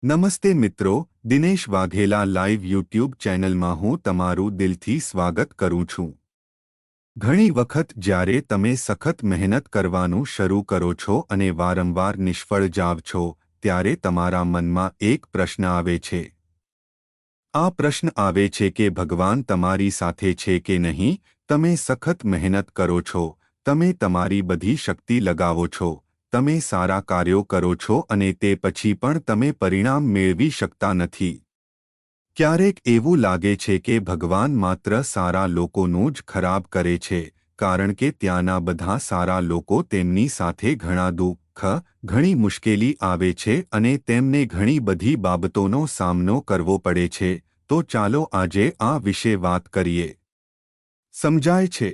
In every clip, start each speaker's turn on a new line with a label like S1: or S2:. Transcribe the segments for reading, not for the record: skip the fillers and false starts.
S1: નમસ્તે મિત્રો, Dinesh Vaghela live YouTube ચેનલમાં હું તમારું દિલથી સ્વાગત કરું છું। ઘણી વખત જ્યારે તમે સખત મહેનત કરવાનું શરૂ કરો છો અને વારંવાર નિષ્ફળ જાવ છો, ત્યારે તમારા મનમાં એક પ્રશ્ન આવે છે। આ પ્રશ્ન આવે છે કે ભગવાન તમારી સાથે છે કે નહીં? તમે સખત મહેનત કરો છો, તમે તમારી બધી શક્તિ લગાવો છો, તમે સારા કાર્યો કરો છો અને તે પછી પણ તમે પરિણામ મેળવી શકતા નથી। ક્યારેક એવું લાગે છે કે ભગવાન માત્ર સારા લોકોનું જ ખરાબ કરે છે, કારણ કે ત્યાંના બધા સારા લોકો તેમની સાથે ઘણા દુઃખ, ઘણી મુશ્કેલી આવે છે અને તેમને ઘણી બધી બાબતોનો સામનો કરવો પડે છે। તો ચાલો આજે આ વિશે વાત કરીએ। સમજાય છે।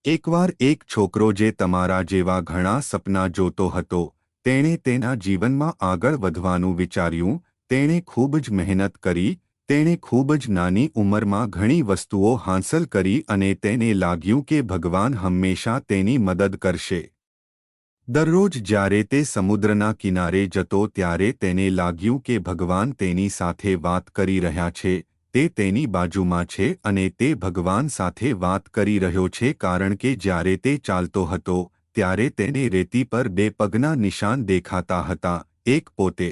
S1: એકવાર એક છોકરો જે તમારા જેવા ઘણા સપના જોતો હતો, તેણે તેના જીવનમાં આગળ વધવાનું વિચાર્યું, તેણે ખૂબ જ મહેનત કરી, તેણે ખૂબ જ નાની ઉંમરમાં ઘણી વસ્તુઓ હાંસલ કરી અને તેને લાગ્યું કે ભગવાન હંમેશા તેની મદદ કરશે। દરરોજ જ્યારે તે સમુદ્રના કિનારે જતો ત્યારે તેને લાગ્યું કે ભગવાન તેની સાથે વાત કરી રહ્યા છે, તે તેની બાજુમાં છે અને તે ભગવાન સાથે વાત કરી રહ્યો છે, કારણ કે જ્યારે તે ચાલતો હતો ત્યારે તેને રેતી પર બે પગના નિશાન દેખાતા હતા, એક પોતે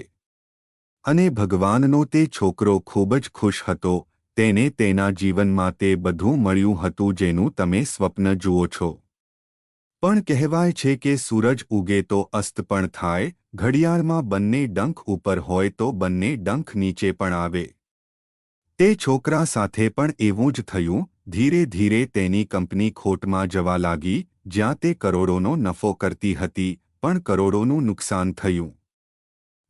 S1: અને ભગવાનનો। તે છોકરો ખૂબ જ ખુશ હતો, તેને તેના જીવનમાં તે બધું મળ્યું હતું જેનું તમે સ્વપ્ન જુઓ છો। પણ કહેવાય છે કે સૂરજ ઉગે તો અસ્ત પણ થાય, ઘડિયાળમાં બંને ડંખ ઉપર હોય તો બંને ડંખ નીચે પણ આવે। તે છોકરા સાથે પણ એવું જ થયું। ધીરે ધીરે તેની કંપની ખોટમાં જવા લાગી, જ્યાં તે કરોડોનો નફો કરતી હતી, પણ કરોડોનું નુકસાન થયું।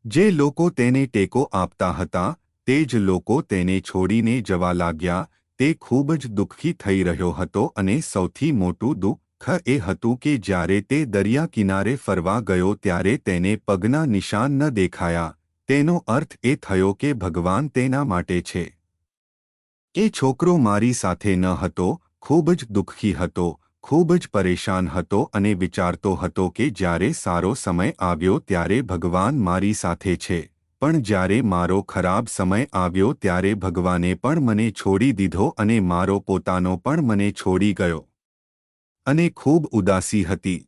S1: જે લોકો તેને ટેકો આપતા હતા, તે જ લોકો તેને છોડીને જવા લાગ્યા। તે ખૂબ જ દુઃખી થઈ રહ્યો હતો અને સૌથી મોટું દુઃખ એ હતું કે જ્યારે તે દરિયા કિનારે ફરવા ગયો ત્યારે તેને પગના નિશાન ન દેખાયા। તેનો અર્થ એ થયો કે ભગવાન તેના માટે છે। એ છોકરો મારી સાથે ન હતો, ખૂબ જ દુઃખી હતો, ખૂબ જ પરેશાન હતો અને વિચારતો હતો કે જ્યારે સારો સમય આવ્યો ત્યારે ભગવાન મારી સાથે છે, પણ જ્યારે મારો ખરાબ સમય આવ્યો ત્યારે ભગવાને પણ મને છોડી દીધો અને મારો પોતાનો પણ મને છોડી ગયો અને ખૂબ ઉદાસી હતી।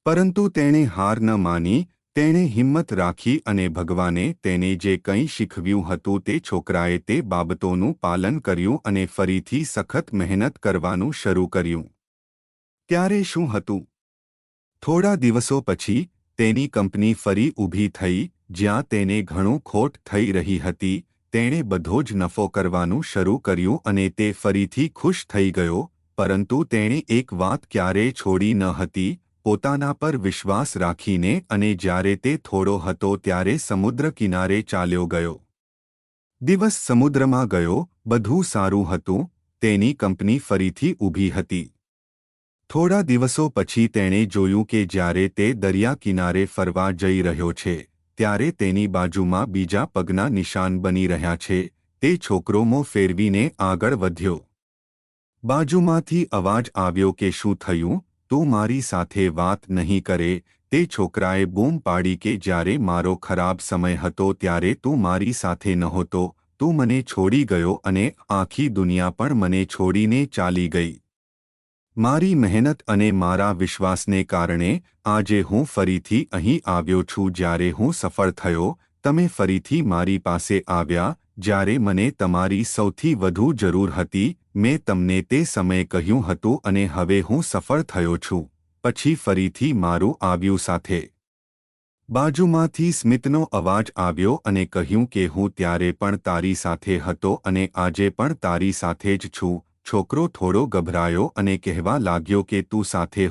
S1: પરંતુ તેણે હાર ન માની, તેણે હિંમત રાખી અને ભગવાને તેને જે કંઈ શીખવ્યું હતું તે છોકરાએ તે બાબતોનું પાલન કર્યું અને ફરીથી સખત મહેનત કરવાનું શરૂ કર્યું। ત્યારે શું હતું? થોડા દિવસો પછી તેની કંપની ફરી ઊભી થઈ, જ્યાં તેને ઘણું ખોટ થઈ રહી હતી। તેણે બધો જ નફો કરવાનું શરૂ કર્યું અને તે ફરીથી ખુશ થઈ ગયો, પરંતુ તેણે એક વાત ક્યારેય છોડી ન હતી, પોતાના પર વિશ્વાસ રાખીને। અને જ્યારે તે થોડો હતો ત્યારે સમુદ્ર કિનારે ચાલ્યો ગયો। દિવસ સમુદ્રમાં ગયો, બધું સારું હતું, તેની કંપની ફરીથી ઊભી હતી। થોડા દિવસો પછી તેણે જોયું કે જ્યારે તે દરિયા કિનારે ફરવા જઈ રહ્યો છે, ત્યારે તેની બાજુમાં બીજા પગના નિશાન બની રહ્યા છે। તે છોકરો મોં ફેરવીને આગળ વધ્યો। બાજુમાંથી અવાજ આવ્યો કે શું થયું? તું મારી સાથે વાત નહીં કરે? તે છોકરાએ બૂમ પાડી કે જ્યારે મારો ખરાબ સમય હતો ત્યારે તું મારી સાથે નહોતો, તું મને છોડી ગયો અને આખી દુનિયા પણ મને છોડીને ચાલી ગઈ। મારી મહેનત અને મારા વિશ્વાસને કારણે આજે હું ફરીથી અહીં આવ્યો છું। જ્યારે હું સફળ થયો, તમે ફરીથી મારી પાસે આવ્યા, જ્યારે મને તમારી સૌથી વધુ જરૂર હતી। મેં તમને તે સમયે કહ્યું હતું અને હવે હું સફળ થયો છું, પછી ફરીથી મારું આવ્યું સાથે। બાજુમાંથી સ્મિતનો અવાજ આવ્યો અને કહ્યું કે હું ત્યારે પણ તારી સાથે હતો અને આજે પણ તારી સાથે જ છું। છોકરો થોડો ગભરાયો અને કહેવા લાગ્યો કે તું સાથે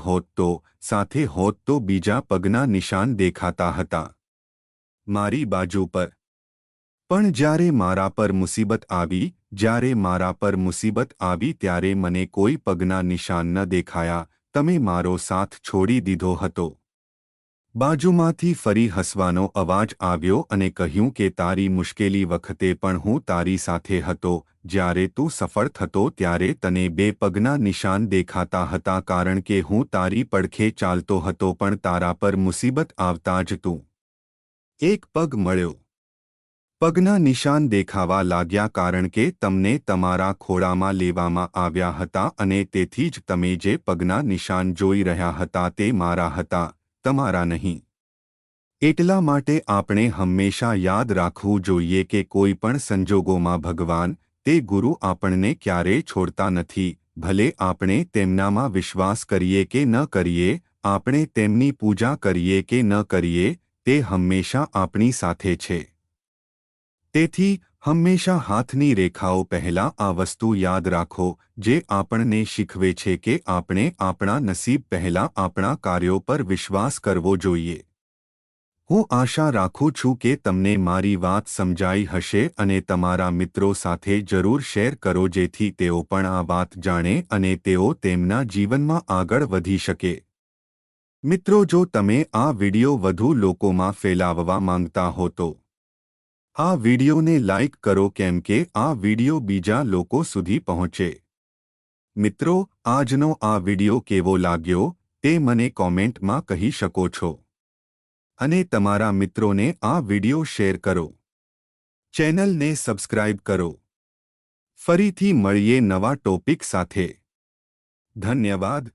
S1: હોત તો બીજા પગના નિશાન દેખાતા હતા મારી બાજુ પર। પણ જ્યારે મારા પર મુસીબત આવી, જ્યારે મારા પર મુસીબત આવી ત્યારે મને કોઈ પગના નિશાન ન દેખાયા, તમે મારો સાથ છોડી દીધો હતો। બાજુમાંથી ફરી હસવાનો અવાજ આવ્યો અને કહ્યું કે તારી મુશ્કેલી વખતે પણ હું તારી સાથે હતો। જ્યારે તું સફળ થતો ત્યારે તને બે પગના નિશાન દેખાતા હતા, કારણ કે હું તારી પડખે ચાલતો હતો, પણ તારા પર મુસીબત આવતા જ તું એક પગ મળ્યો। પગના નિશાન દેખાવા લાગ્યા કારણ કે તમને તમારા ખોળામાં લેવામાં આવ્યા હતા અને તેથી જ તમે જે પગના નિશાન જોઈ રહ્યા હતા તે મારા હતા, તમારા નહીં. એટલા માટે આપણે હંમેશા યાદ રાખવું જોઈએ કે કોઈ પણ સંજોગોમાં ભગવાન, તે ગુરુ આપણને ક્યારેય છોડતા નથી, ભલે આપણે તેમનામાં વિશ્વાસ કરીએ કે ન કરીએ, આપણે તેમની પૂજા કરીએ કે ન કરીએ, તે હંમેશા આપણી સાથે છે. તેથી હંમેશા હાથની રેખાઓ પહેલાં આ વસ્તુ યાદ રાખો, જે આપણને શીખવે છે કે આપણે આપણા નસીબ પહેલાં આપણા કાર્યો પર વિશ્વાસ કરવો જોઈએ. હું આશા રાખું છું કે તમને મારી વાત સમજાઈ હશે અને તમારા મિત્રો સાથે જરૂર શેર કરો જેથી તેઓ પણ આ વાત જાણે અને તેઓ તેમના જીવનમાં આગળ વધી શકે. મિત્રો, જો તમે આ વિડિયો વધુ લોકોમાં ફેલાવવા માંગતા હો તો આ વિડિયોને લાઇક કરો કેમ કે આ વિડિયો બીજા લોકો સુધી પહોંચે. મિત્રો, આજનો આ વિડિયો કેવો લાગ્યો તે મને કોમેન્ટમાં કહી શકો છો. અને તમારા મિત્રોને આ વિડિયો શેર કરો. ચેનલને સબસ્ક્રાઇબ કરો. ફરીથી મળીએ નવા ટોપિક સાથે. ધન્યવાદ.